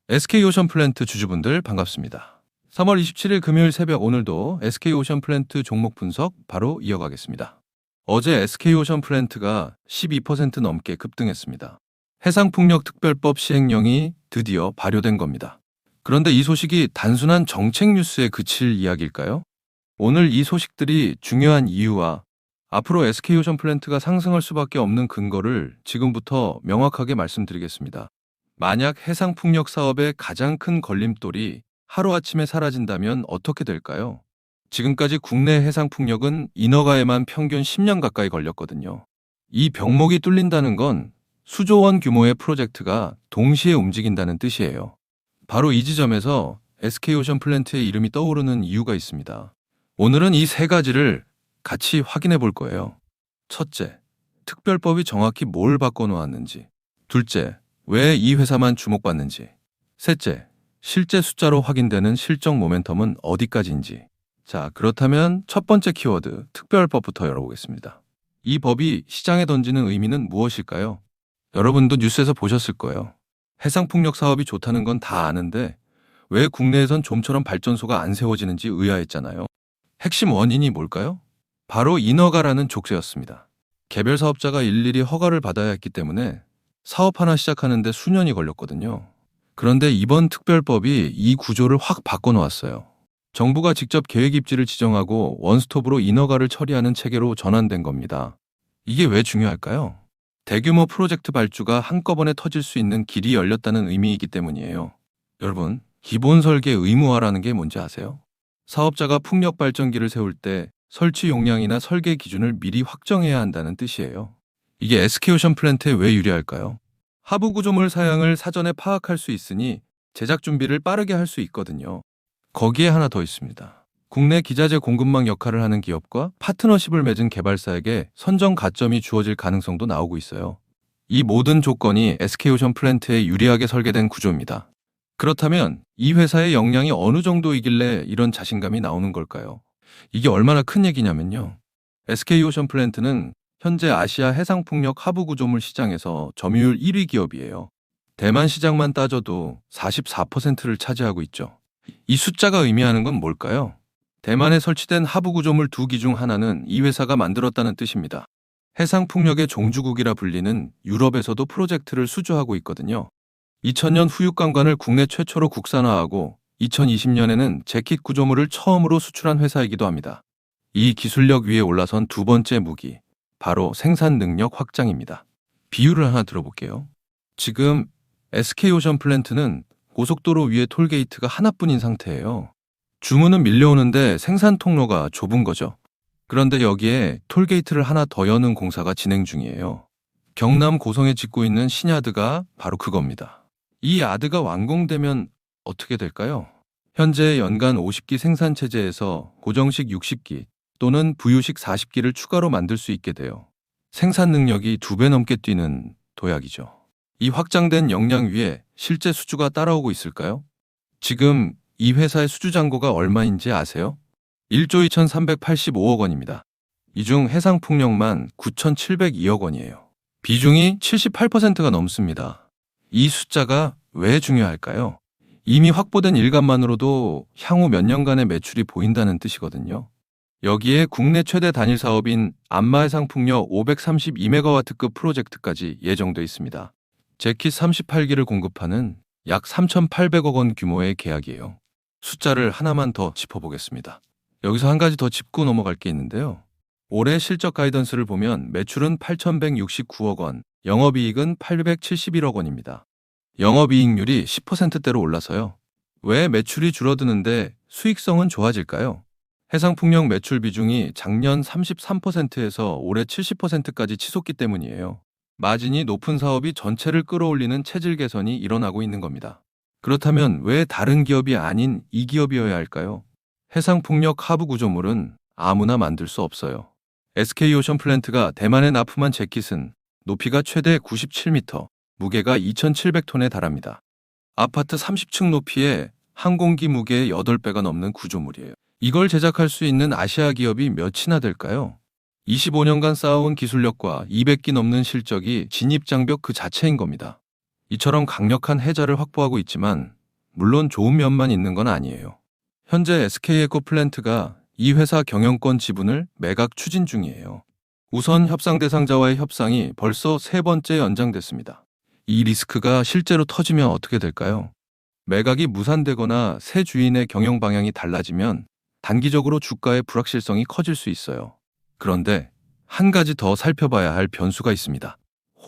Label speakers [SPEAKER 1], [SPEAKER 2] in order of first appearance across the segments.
[SPEAKER 1] SK오션플랜트 주주분들 반갑습니다. 3월 27일 금요일 새벽 오늘도 SK오션플랜트 종목 분석 바로 이어가겠습니다. 어제 SK오션플랜트가 12% 넘게 급등했습니다. 해상풍력특별법 시행령이 드디어 발효된 겁니다. 그런데 이 소식이 단순한 정책 뉴스에 그칠 이야기일까요? 오늘 이 소식들이 중요한 이유와 앞으로 SK오션플랜트가 상승할 수밖에 없는 근거를 지금부터 명확하게 말씀드리겠습니다. 만약 해상풍력 사업의 가장 큰 걸림돌이 하루아침에 사라진다면 어떻게 될까요? 지금까지 국내 해상풍력은 인허가에만 평균 10년 가까이 걸렸거든요. 이 병목이 뚫린다는 건 수조 원 규모의 프로젝트가 동시에 움직인다는 뜻이에요. 바로 이 지점에서 SK오션플랜트의 이름이 떠오르는 이유가 있습니다. 오늘은 이 세 가지를 같이 확인해 볼 거예요. 첫째, 특별법이 정확히 뭘 바꿔놓았는지. 둘째, 왜 이 회사만 주목받는지. 셋째, 실제 숫자로 확인되는 실적 모멘텀은 어디까지인지. 자, 그렇다면 첫 번째 키워드, 특별법부터 열어보겠습니다. 이 법이 시장에 던지는 의미는 무엇일까요? 여러분도 뉴스에서 보셨을 거예요. 해상풍력 사업이 좋다는 건 다 아는데 왜 국내에선 좀처럼 발전소가 안 세워지는지 의아했잖아요. 핵심 원인이 뭘까요? 바로 인허가라는 족쇄였습니다. 개별 사업자가 일일이 허가를 받아야 했기 때문에 사업 하나 시작하는데 수년이 걸렸거든요. 그런데 이번 특별법이 이 구조를 확 바꿔놓았어요. 정부가 직접 계획 입지를 지정하고 원스톱으로 인허가를 처리하는 체계로 전환된 겁니다. 이게 왜 중요할까요? 대규모 프로젝트 발주가 한꺼번에 터질 수 있는 길이 열렸다는 의미이기 때문이에요. 여러분, 기본 설계 의무화라는 게 뭔지 아세요? 사업자가 풍력 발전기를 세울 때 설치 용량이나 설계 기준을 미리 확정해야 한다는 뜻이에요. 이게 SK오션플랜트에 왜 유리할까요? 하부 구조물 사양을 사전에 파악할 수 있으니 제작 준비를 빠르게 할 수 있거든요. 거기에 하나 더 있습니다. 국내 기자재 공급망 역할을 하는 기업과 파트너십을 맺은 개발사에게 선정 가점이 주어질 가능성도 나오고 있어요. 이 모든 조건이 SK오션플랜트에 유리하게 설계된 구조입니다. 그렇다면 이 회사의 역량이 어느 정도이길래 이런 자신감이 나오는 걸까요? 이게 얼마나 큰 얘기냐면요. SK오션플랜트는 현재 아시아 해상풍력 하부 구조물 시장에서 점유율 1위 기업이에요. 대만 시장만 따져도 44%를 차지하고 있죠. 이 숫자가 의미하는 건 뭘까요? 대만에 설치된 하부 구조물 2기 중 하나는 이 회사가 만들었다는 뜻입니다. 해상풍력의 종주국이라 불리는 유럽에서도 프로젝트를 수주하고 있거든요. 2000년 후육관관을 국내 최초로 국산화하고 2020년에는 재킷 구조물을 처음으로 수출한 회사이기도 합니다. 이 기술력 위에 올라선 두 번째 무기, 바로 생산 능력 확장입니다. 비유를 하나 들어볼게요. 지금 SK오션플랜트는 고속도로 위에 톨게이트가 하나뿐인 상태예요. 주문은 밀려오는데 생산 통로가 좁은 거죠. 그런데 여기에 톨게이트를 하나 더 여는 공사가 진행 중이에요. 경남 고성에 짓고 있는 신야드가 바로 그겁니다. 이 야드가 완공되면 어떻게 될까요? 현재 연간 50기 생산 체제에서 고정식 60기 또는 부유식 40기를 추가로 만들 수 있게 돼요. 생산 능력이 2배 넘게 뛰는 도약이죠. 이 확장된 역량 위에 실제 수주가 따라오고 있을까요? 지금 이 회사의 수주 잔고가 얼마인지 아세요? 1조 2,385억 원입니다. 이 중 해상풍력만 9,702억 원이에요. 비중이 78%가 넘습니다. 이 숫자가 왜 중요할까요? 이미 확보된 일감만으로도 향후 몇 년간의 매출이 보인다는 뜻이거든요. 여기에 국내 최대 단일 사업인 안마해상풍력 532메가와트급 프로젝트까지 예정돼 있습니다. 재킷 38기를 공급하는 약 3,800억 원 규모의 계약이에요. 숫자를 하나만 더 짚어보겠습니다. 여기서 한 가지 더 짚고 넘어갈 게 있는데요. 올해 실적 가이던스를 보면 매출은 8,169억 원, 영업이익은 871억 원입니다. 영업이익률이 10%대로 올라서요. 왜 매출이 줄어드는데 수익성은 좋아질까요? 해상풍력 매출 비중이 작년 33%에서 올해 70%까지 치솟기 때문이에요. 마진이 높은 사업이 전체를 끌어올리는 체질 개선이 일어나고 있는 겁니다. 그렇다면 왜 다른 기업이 아닌 이 기업이어야 할까요? 해상풍력 하부 구조물은 아무나 만들 수 없어요. SK오션플랜트가 대만에 납품한 재킷은 높이가 최대 97m, 무게가 2,700톤에 달합니다. 아파트 30층 높이에 항공기 무게의 8배가 넘는 구조물이에요. 이걸 제작할 수 있는 아시아 기업이 몇이나 될까요? 25년간 쌓아온 기술력과 200기 넘는 실적이 진입장벽 그 자체인 겁니다. 이처럼 강력한 해자를 확보하고 있지만 물론 좋은 면만 있는 건 아니에요. 현재 SK에코플랜트가 이 회사 경영권 지분을 매각 추진 중이에요. 우선 협상 대상자와의 협상이 벌써 세 번째 연장됐습니다. 이 리스크가 실제로 터지면 어떻게 될까요? 매각이 무산되거나 새 주인의 경영 방향이 달라지면 단기적으로 주가의 불확실성이 커질 수 있어요. 그런데 한 가지 더 살펴봐야 할 변수가 있습니다.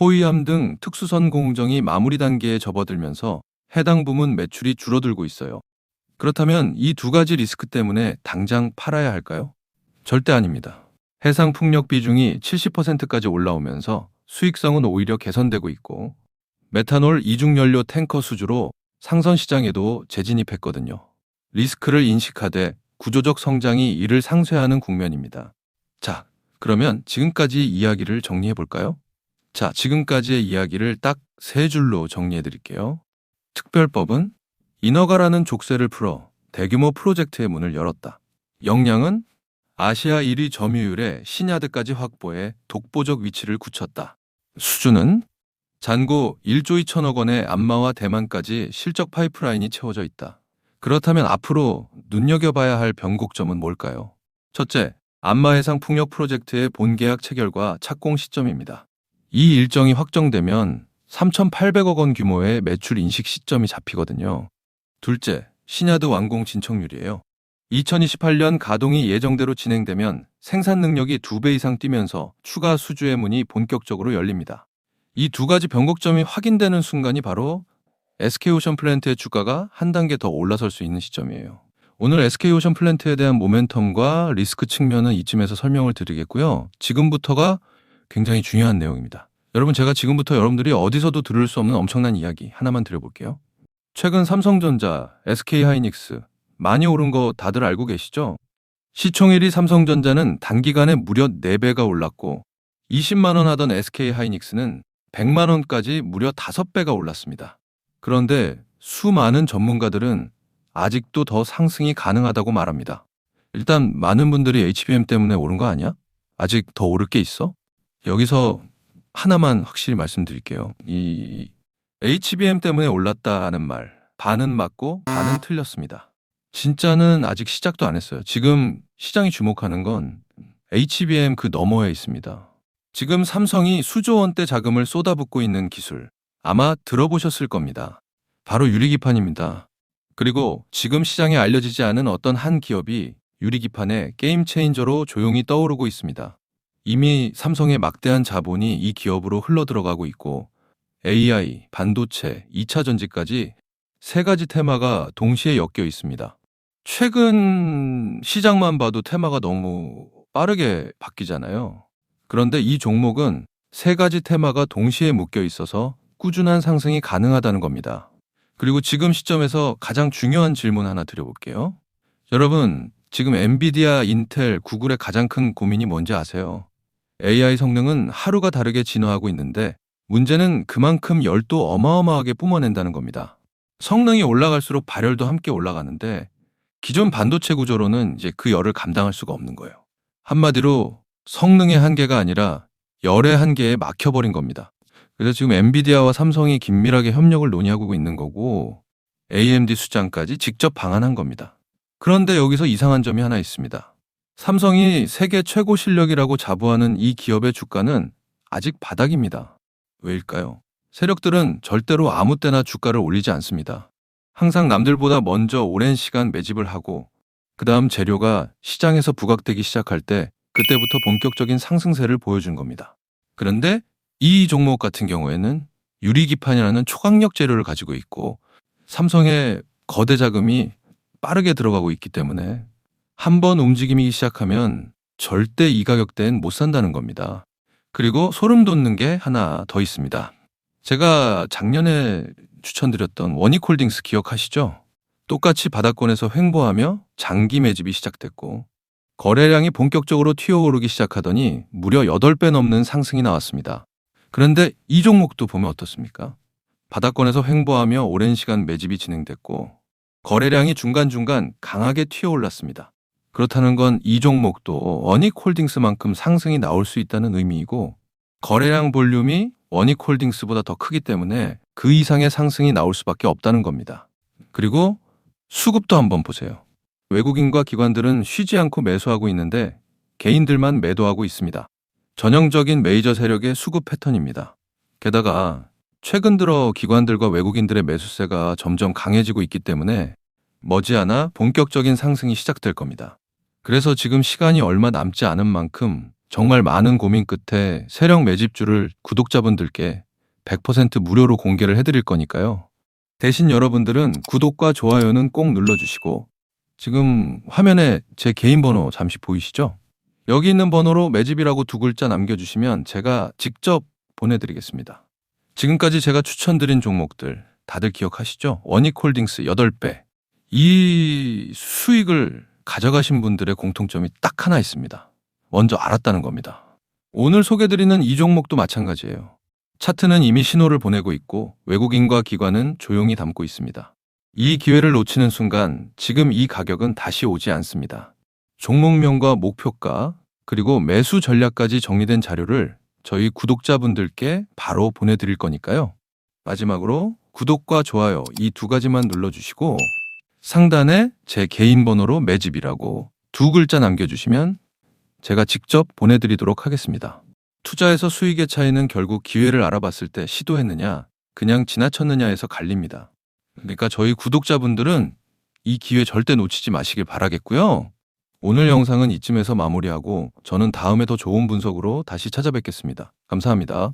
[SPEAKER 1] 호위함 등 특수선 공정이 마무리 단계에 접어들면서 해당 부문 매출이 줄어들고 있어요. 그렇다면 이 두 가지 리스크 때문에 당장 팔아야 할까요? 절대 아닙니다. 해상 풍력 비중이 70%까지 올라오면서 수익성은 오히려 개선되고 있고 메탄올 이중연료 탱커 수주로 상선 시장에도 재진입했거든요. 리스크를 인식하되 구조적 성장이 이를 상쇄하는 국면입니다. 자, 그러면 지금까지 이야기를 정리해 볼까요? 자, 지금까지의 이야기를 딱 세 줄로 정리해 드릴게요. 특별법은 인허가라는 족쇄를 풀어 대규모 프로젝트의 문을 열었다. 역량은 아시아 1위 점유율의 신야드까지 확보해 독보적 위치를 굳혔다. 수주는 잔고 1조 2천억 원의 안마와 대만까지 실적 파이프라인이 채워져 있다. 그렇다면 앞으로 눈여겨봐야 할 변곡점은 뭘까요? 첫째, 안마해상 풍력 프로젝트의 본계약 체결과 착공 시점입니다. 이 일정이 확정되면 3,800억 원 규모의 매출 인식 시점이 잡히거든요. 둘째, 신야드 완공 진척률이에요. 2028년 가동이 예정대로 진행되면 생산 능력이 2배 이상 뛰면서 추가 수주의 문이 본격적으로 열립니다. 이 두 가지 변곡점이 확인되는 순간이 바로 SK오션플랜트의 주가가 한 단계 더 올라설 수 있는 시점이에요. 오늘 SK오션플랜트에 대한 모멘텀과 리스크 측면은 이쯤에서 설명을 드리겠고요. 지금부터가 굉장히 중요한 내용입니다. 여러분, 제가 지금부터 여러분들이 어디서도 들을 수 없는 엄청난 이야기 하나만 드려볼게요. 최근 삼성전자, SK하이닉스 많이 오른 거 다들 알고 계시죠? 시총 1위 삼성전자는 단기간에 무려 4배가 올랐고 20만 원 하던 SK하이닉스는 100만 원까지 무려 5배가 올랐습니다. 그런데 수많은 전문가들은 아직도 더 상승이 가능하다고 말합니다. 일단 많은 분들이 HBM 때문에 오른 거 아니야? 아직 더 오를 게 있어? 여기서 하나만 확실히 말씀드릴게요. 이 HBM 때문에 올랐다는 말, 반은 맞고 반은 틀렸습니다. 진짜는 아직 시작도 안 했어요. 지금 시장이 주목하는 건 HBM 그 너머에 있습니다. 지금 삼성이 수조 원대 자금을 쏟아붓고 있는 기술, 아마 들어보셨을 겁니다. 바로 유리기판입니다. 그리고 지금 시장에 알려지지 않은 어떤 한 기업이 유리기판의 게임 체인저로 조용히 떠오르고 있습니다. 이미 삼성의 막대한 자본이 이 기업으로 흘러들어가고 있고 AI, 반도체, 2차 전지까지 세 가지 테마가 동시에 엮여 있습니다. 최근 시장만 봐도 테마가 너무 빠르게 바뀌잖아요. 그런데 이 종목은 세 가지 테마가 동시에 묶여 있어서 꾸준한 상승이 가능하다는 겁니다. 그리고 지금 시점에서 가장 중요한 질문 하나 드려볼게요. 여러분, 지금 엔비디아, 인텔, 구글의 가장 큰 고민이 뭔지 아세요? AI 성능은 하루가 다르게 진화하고 있는데 문제는 그만큼 열도 어마어마하게 뿜어낸다는 겁니다. 성능이 올라갈수록 발열도 함께 올라가는데 기존 반도체 구조로는 이제 그 열을 감당할 수가 없는 거예요. 한마디로 성능의 한계가 아니라 열의 한계에 막혀버린 겁니다. 그래서 지금 엔비디아와 삼성이 긴밀하게 협력을 논의하고 있는 거고 AMD 수장까지 직접 방한한 겁니다. 그런데 여기서 이상한 점이 하나 있습니다. 삼성이 세계 최고 실력이라고 자부하는 이 기업의 주가는 아직 바닥입니다. 왜일까요? 세력들은 절대로 아무 때나 주가를 올리지 않습니다. 항상 남들보다 먼저 오랜 시간 매집을 하고 그 다음 재료가 시장에서 부각되기 시작할 때 그때부터 본격적인 상승세를 보여준 겁니다. 그런데 이 종목 같은 경우에는 유리기판이라는 초강력 재료를 가지고 있고 삼성의 거대 자금이 빠르게 들어가고 있기 때문에 한번 움직임이 시작하면 절대 이 가격대엔 못 산다는 겁니다. 그리고 소름 돋는 게 하나 더 있습니다. 제가 작년에 추천드렸던 원익홀딩스 기억하시죠? 똑같이 바닥권에서 횡보하며 장기 매집이 시작됐고 거래량이 본격적으로 튀어오르기 시작하더니 무려 8배 넘는 상승이 나왔습니다. 그런데 이 종목도 보면 어떻습니까? 바닥권에서 횡보하며 오랜 시간 매집이 진행됐고 거래량이 중간중간 강하게 튀어올랐습니다. 그렇다는 건 이 종목도 원익홀딩스만큼 상승이 나올 수 있다는 의미이고 거래량 볼륨이 원익홀딩스보다 더 크기 때문에 그 이상의 상승이 나올 수밖에 없다는 겁니다. 그리고 수급도 한번 보세요. 외국인과 기관들은 쉬지 않고 매수하고 있는데 개인들만 매도하고 있습니다. 전형적인 메이저 세력의 수급 패턴입니다. 게다가 최근 들어 기관들과 외국인들의 매수세가 점점 강해지고 있기 때문에 머지않아 본격적인 상승이 시작될 겁니다. 그래서 지금 시간이 얼마 남지 않은 만큼 정말 많은 고민 끝에 세력 매집주를 구독자분들께 100% 무료로 공개를 해드릴 거니까요. 대신 여러분들은 구독과 좋아요는 꼭 눌러주시고 지금 화면에 제 개인 번호 잠시 보이시죠? 여기 있는 번호로 매집이라고 두 글자 남겨주시면 제가 직접 보내드리겠습니다. 지금까지 제가 추천드린 종목들 다들 기억하시죠? 원익홀딩스 8배. 이 수익을 가져가신 분들의 공통점이 딱 하나 있습니다. 먼저 알았다는 겁니다. 오늘 소개드리는 이 종목도 마찬가지예요. 차트는 이미 신호를 보내고 있고 외국인과 기관은 조용히 담고 있습니다. 이 기회를 놓치는 순간 지금 이 가격은 다시 오지 않습니다. 종목명과 목표가 그리고 매수 전략까지 정리된 자료를 저희 구독자분들께 바로 보내드릴 거니까요. 마지막으로 구독과 좋아요 이 두 가지만 눌러주시고 상단에 제 개인 번호로 매집이라고 두 글자 남겨주시면 제가 직접 보내드리도록 하겠습니다. 투자에서 수익의 차이는 결국 기회를 알아봤을 때 시도했느냐, 그냥 지나쳤느냐에서 갈립니다. 그러니까 저희 구독자분들은 이 기회 절대 놓치지 마시길 바라겠고요. 오늘 영상은 이쯤에서 마무리하고 저는 다음에 더 좋은 분석으로 다시 찾아뵙겠습니다. 감사합니다.